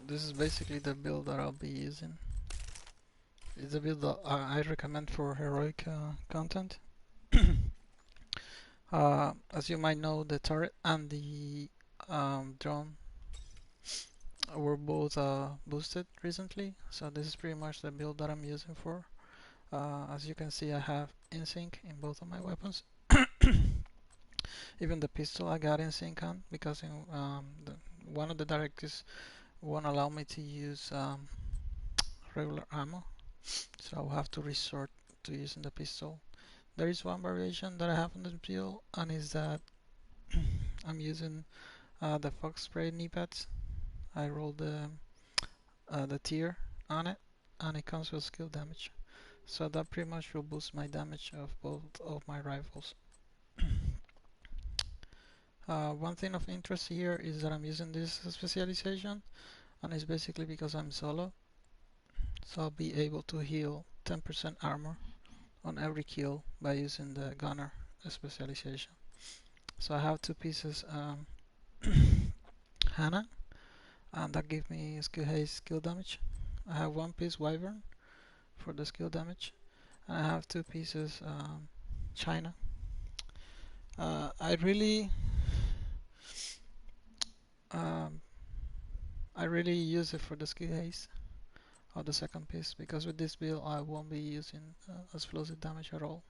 this is basically the build that I'll be using. It's a build that I recommend for heroic content. As you might know, the turret and the drone were both boosted recently, so this is pretty much the build that I'm using for. As you can see, I have in-sync in both of my weapons. Even the pistol I got in-sync on, because one of the directives won't allow me to use regular ammo, so I'll have to resort to using the pistol. There is one variation that I have on this build, and is that I'm using the Fox Spray knee pads. I roll the tier on it, and it comes with skill damage. So that pretty much will boost my damage of both of my rifles. One thing of interest here is that I'm using this specialization, and it's basically because I'm solo. So I'll be able to heal 10% armor on every kill by using the gunner specialization. So I have two pieces Hannah, and that gives me skill haste skill damage. I have one piece Wyvern for the skill damage, and I have two pieces China. I really use it for the skill haste of the second piece, because with this build I won't be using explosive damage at all.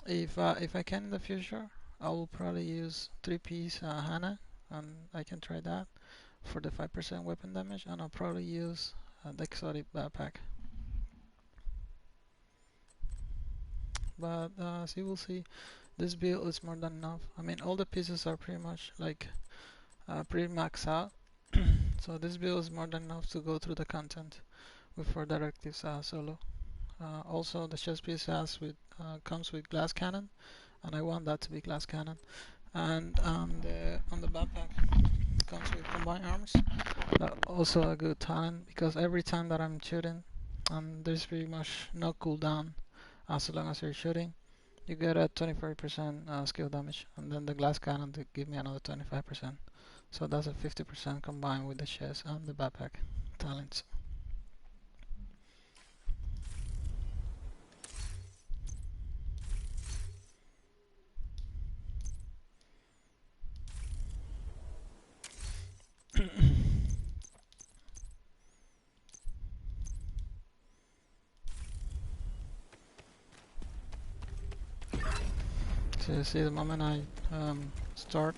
If I can in the future, I will probably use 3-piece Hana, and I can try that for the 5% weapon damage, and I'll probably use the exotic backpack. But as you will see, this build is more than enough. I mean, all the pieces are pretty much like pretty maxed out, so this build is more than enough to go through the content with 4 directives solo. Also, the chest piece comes with glass cannon, and I want that to be glass cannon. And on the backpack comes with combined arms. Also a good talent, because every time that I'm shooting, and there's pretty much no cooldown as long as you're shooting, you get a 25% skill damage, and then the glass cannon to give me another 25%. So that's a 50% combined with the chest and the backpack talents. So you see, the moment I start,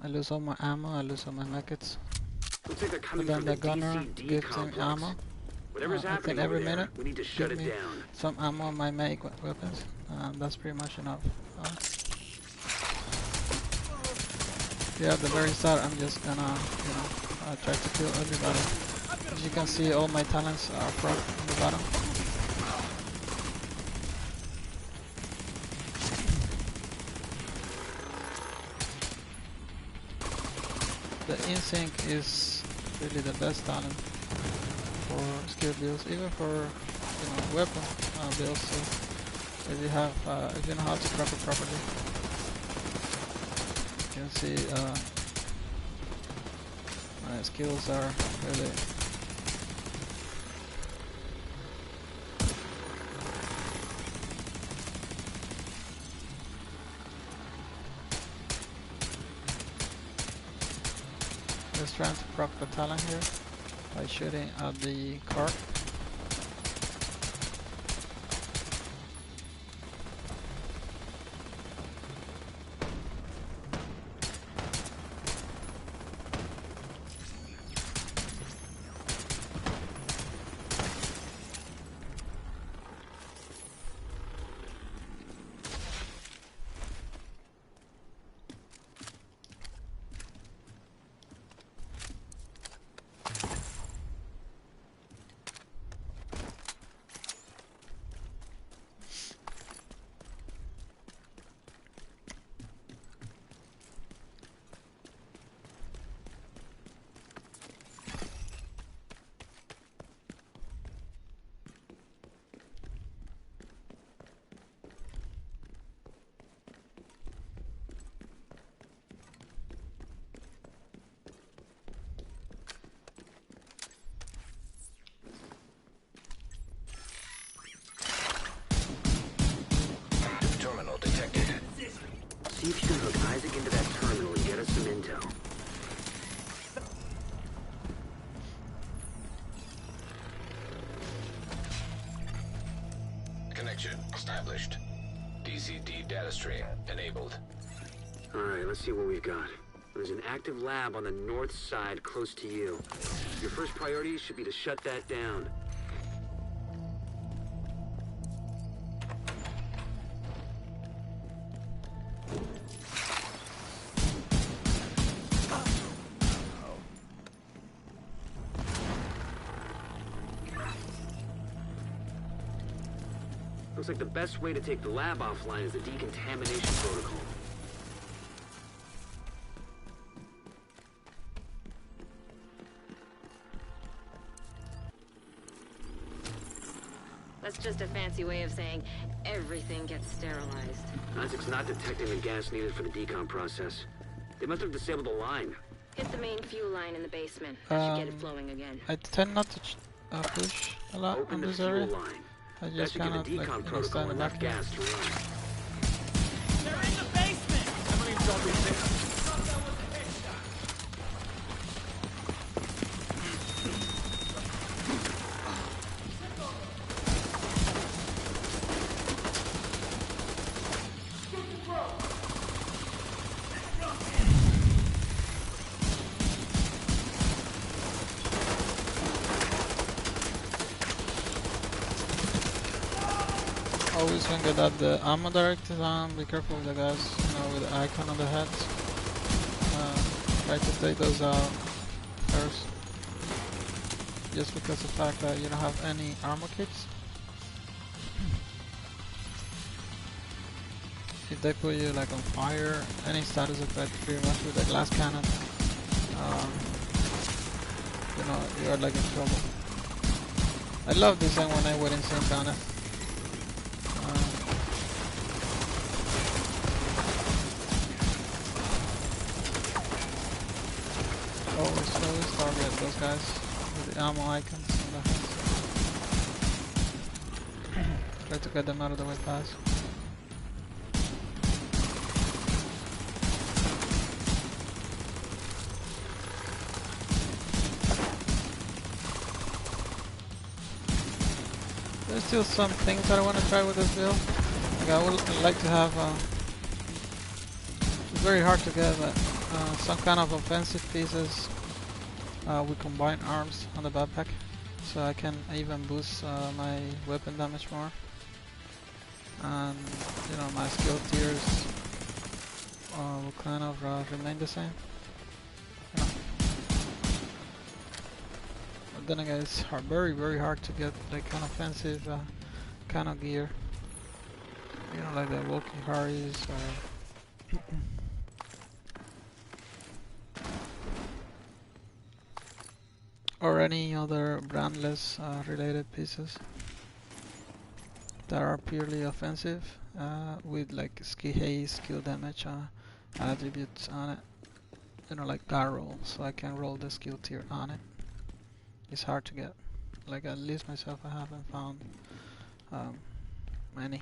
I lose all my ammo, I lose all my maggots. Looks like they're coming But then from the the gunner DCD gives him complex. ammo. Whatever's I think happening every over there, minute we need to shut give it me down. some ammo on my make weapons. That's pretty much enough. Yeah, at the very start, I'm just gonna, try to kill everybody. As you can see, all my talents are from the bottom. The in-sync is really the best talent for skill builds, even for weapon builds too. If you know how to prep it properly, you can see my skills are really. Just trying to proc the talent here by shooting at the cart. See if you can hook Isaac into that terminal and get us some intel. Connection established. DCD data stream enabled. Alright, let's see what we've got. There's an active lab on the north side close to you. Your first priority should be to shut that down. Looks like the best way to take the lab offline is the decontamination protocol. That's just a fancy way of saying everything gets sterilized. Isaac's not detecting the gas needed for the decom process. They must have disabled the line. Hit the main fuel line in the basement. That should get it flowing again. I tend not to push a lot Open in the this fuel area. line. I That just should kind give of the like decom stand protocol enough back. gas to run. They're in the basement! Emily told me this. Always when get that the ammo directives on, be careful with the guys, you know, with the icon on the heads. Try to take those out first. Just because of the fact that you don't have any armor kits. If they put you like on fire, any status effect pretty much with the glass cannon, you know, you are like in trouble. I love this thing when I went in sync on it. Always target those guys with the ammo icons on the heads. Try to get them out of the way fast. There's still some things that I want to try with this build. Like I would like to have, it's very hard to get, but some kind of offensive pieces with combined arms on the backpack, so I can even boost my weapon damage more, and you know, my skill tiers will kind of remain the same. You know. But then again, it's very hard to get like an offensive kind of gear. You know, like the walkie Harris or or any other brandless related pieces that are purely offensive with like skill damage attributes on it. You know, like guard roll, so I can roll the skill tier on it. It's hard to get. Like at least myself, I haven't found many.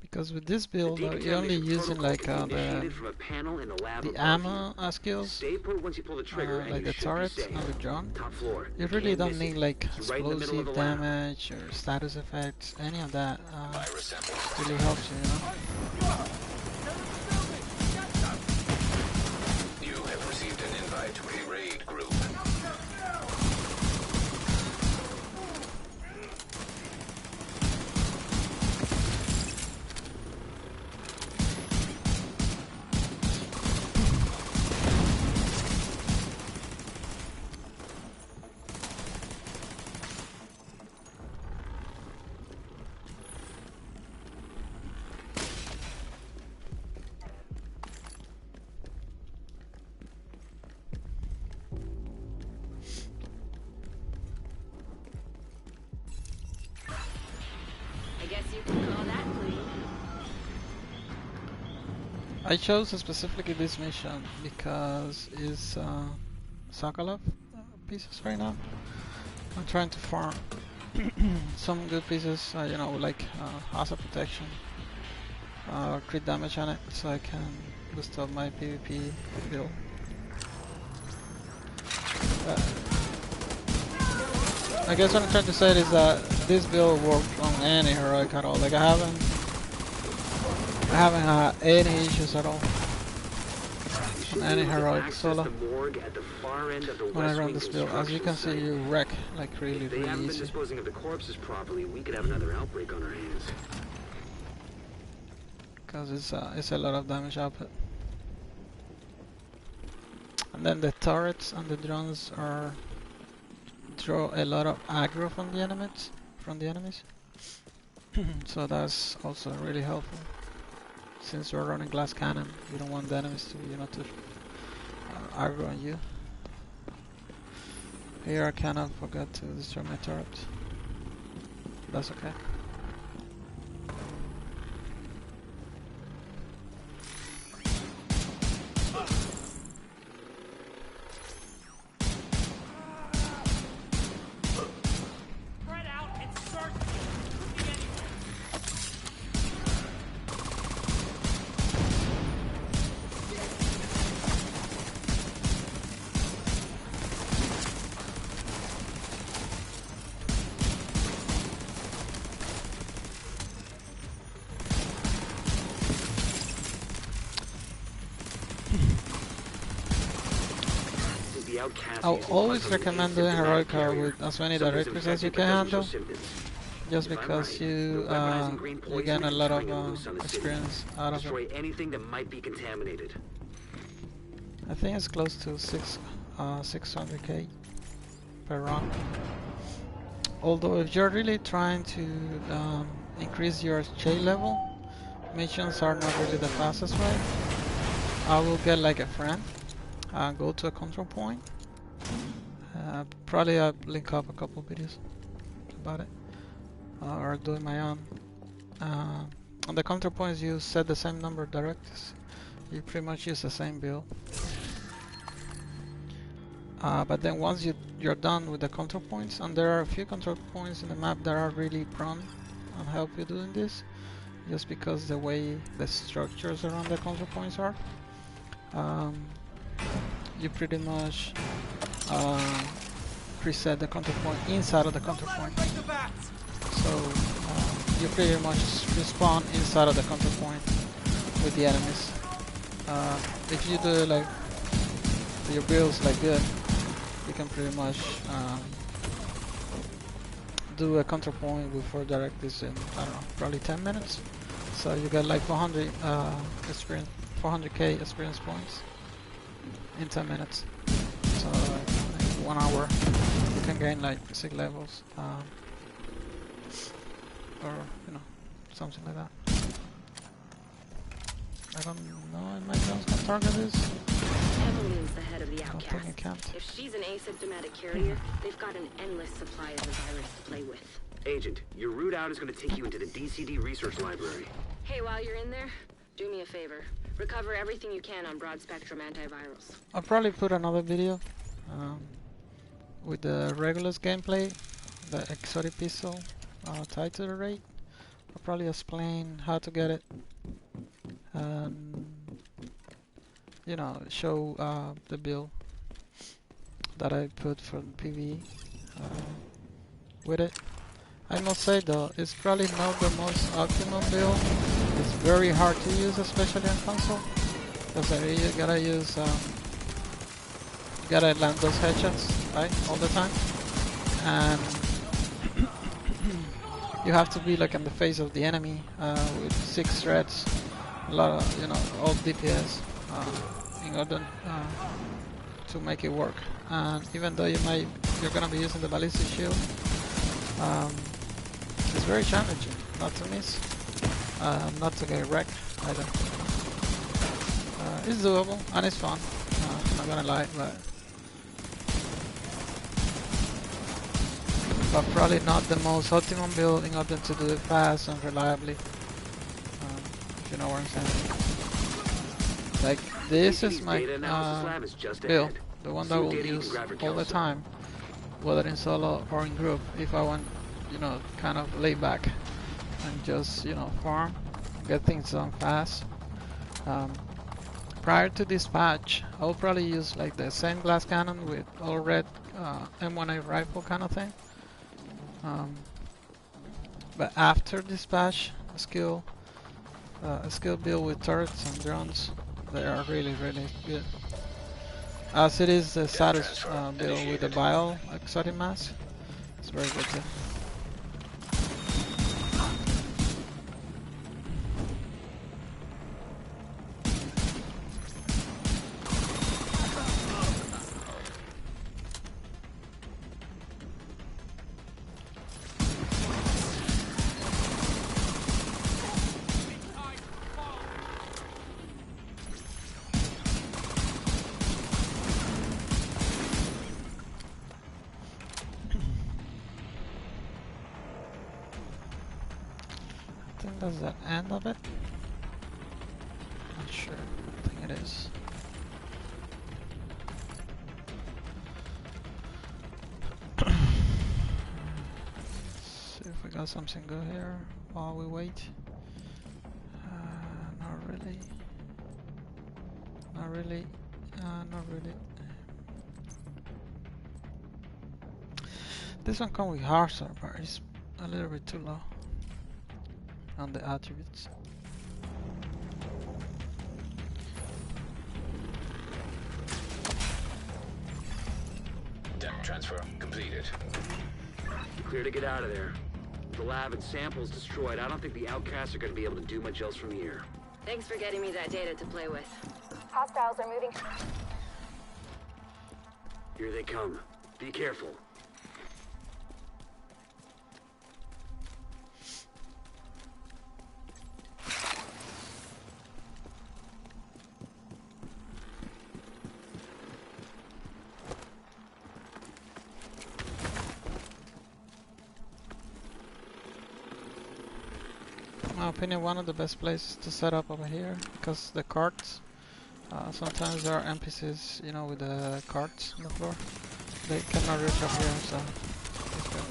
Because with this build, you're only using like the ammo skills, Stay put once you pull the trigger, and like you the should be turret safe. and the drone. Top floor. You really Can't don't miss need it. like It's right in the middle of explosive the lab. damage or status effects. Any of that Virus samples. really helps you, you know. You have received an invite to a raid group. I chose specifically this mission because it's Sokolov pieces right now. I'm trying to farm some good pieces, you know, like hazard protection or crit damage on it, so I can boost up my PvP build. I guess what I'm trying to say is that this build works on any heroic at all. Like I haven't had any issues at all on any heroic solo when I run this build. As you can see, you wreck like really If they haven't been easy. disposing of the corpses properly, we could have another outbreak on our hands. Because it's a lot of damage output. And then the turrets and the drones are draw a lot of aggro from the enemies. So that's also really helpful. Since you're running glass cannon, you don't want the enemies to, you know, to aggro on you. Here I kind of forgot to destroy my turret. That's okay. Spread out and search. Could be anywhere. The outcasts I'll using always puzzling recommend aids doing symptomatic heroic carrier. with as many Something's directives as you infected can but doesn't show handle, symptoms. just If I'm because right, you the weaponizing green you poison gain a is lot of turning it loose on the city. experience out of it. Destroy anything that might be contaminated. I think it's close to 600k per run. Although if you're really trying to increase your J level, missions are not really the fastest way. I will get like a friend, go to a control point. Probably I'll link up a couple videos about it, or doing my own. On the control points you set the same number of directives. You pretty much use the same build. But then once you're done with the control points, and there are a few control points in the map that are really prone and help you doing this, just because the way the structures around the control points are. You pretty much preset the control point inside of the control point. So you pretty much respawn inside of the control point with the enemies. If you do like your builds like good, you can pretty much do a control point with 4 directives in, I don't know, probably 10 minutes. So you get like 400k experience points in 10 minutes. So in 1 hour you can gain like 6 levels, or you know, something like that. I don't know if my guns can target this. Evelyn's the head of the I don't think I outcast. can't. If she's an asymptomatic carrier, they've got an endless supply of the virus to play with. Agent, your route out is going to take you into the DCD research library. Hey, while you're in there, do me a favor. Recover everything you can on broad-spectrum antivirals. I'll probably put another video with the regular gameplay, the exotic pistol tied to the raid. I'll probably explain how to get it, and you know, show the build that I put for the PvE with it. I must say though, it's probably not the most optimal build. It's very hard to use, especially on console, because you gotta use, gotta land those headshots, right, all the time, and you have to be like in the face of the enemy with 6 threads, a lot of, you know, all DPS, in order to make it work. And even though you're gonna be using the ballistic shield, it's very challenging not to miss, not to get wrecked either. It's doable and it's fun, I'm not gonna lie, but probably not the most optimum build in order to do it fast and reliably, if you know what I'm saying. Like this is DCD's my data analysis lab is just build, ahead. the one See that I what will data you can use grab for all the Kelso. time, whether in solo or in group, if I want, you know, kind of lay back and just, you know, farm, get things done fast. Prior to this patch, I'll probably use like the same glass cannon with all red M1A rifle kind of thing. But after this patch, a skill build with turrets and drones, they are really, really good. As it is the Data status transfer build with the initiated. Bile exotic mask, it's very good too. I think that's the end of it. Not sure. I think it is. See if we got something good here while we wait. Not really. Not really. Not really. This one comes with Harsar, but it's a little bit too low on the attributes. Data transfer completed. Clear to get out of there. The lab and samples destroyed. I don't think the outcasts are going to be able to do much else from here. Thanks for getting me that data to play with. Hostiles are moving. Here they come. Be careful. In my opinion, one of the best places to set up over here, because the carts, sometimes there are NPCs, you know, with the carts on the floor. They cannot reach up here, so it's good.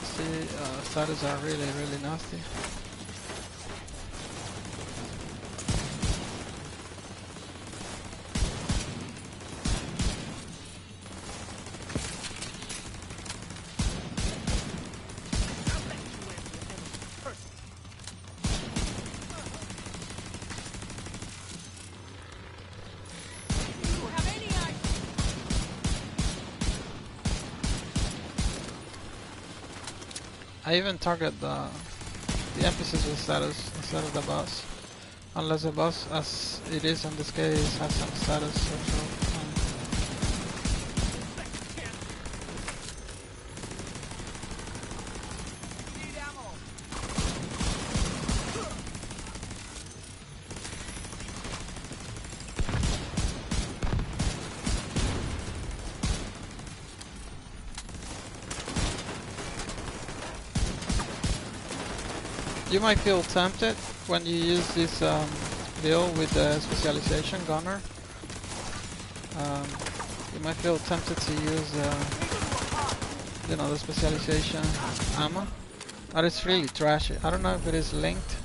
See, status are really, really nasty. I even target the NPCs with status instead of the boss. Unless the boss, as it is in this case, has some status or so. You might feel tempted when you use this build with the specialization gunner. You might feel tempted to use, you know, the specialization ammo, but it's really trashy. I don't know if it is linked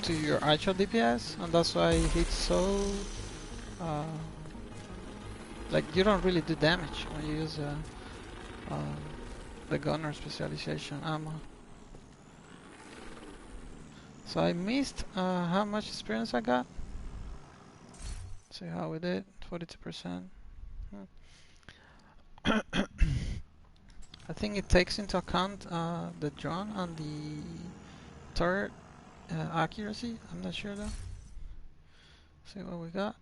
to your actual DPS, and that's why it hits so. Like you don't really do damage when you use the gunner specialization ammo. So I missed how much experience I got. Let's see how we did. 42%. I think it takes into account the drone and the turret accuracy. I'm not sure though. See what we got.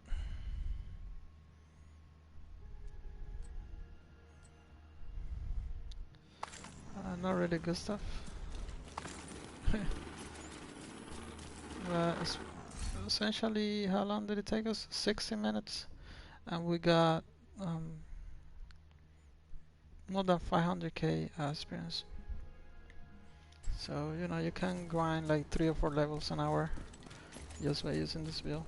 Not really good stuff. Essentially, how long did it take us? 60 minutes, and we got more than 500k experience. So you know you can grind like 3 or 4 levels an hour just by using this build.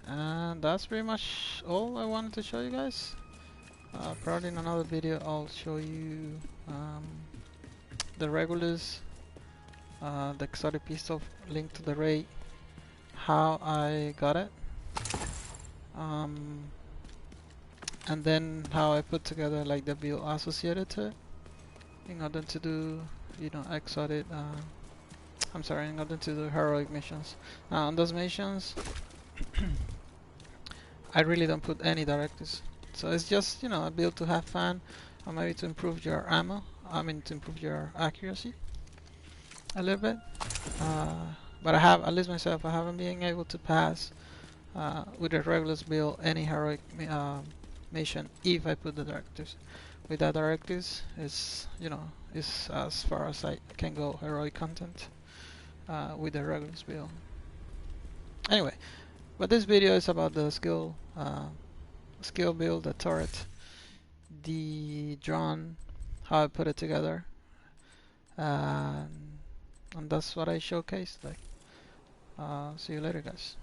And that's pretty much all I wanted to show you guys. Probably in another video I'll show you the regulars, the exotic pistol linked to the raid, how I got it, and then how I put together like the build associated to it in order to do, you know, exotic. I'm sorry, in order to do heroic missions. Now on those missions, I really don't put any directives. So it's just, you know, a build to have fun, or maybe to improve your ammo. I mean, to improve your accuracy a little bit. But I have, at least myself, I haven't been able to pass with the regulars build any heroic mission if I put the directives. With the directives, it's, you know, it's as far as I can go heroic content with the regulars build. Anyway, but this video is about the skill build, the turret, the drone, how I put it together, and that's what I showcased. Like, see you later, guys.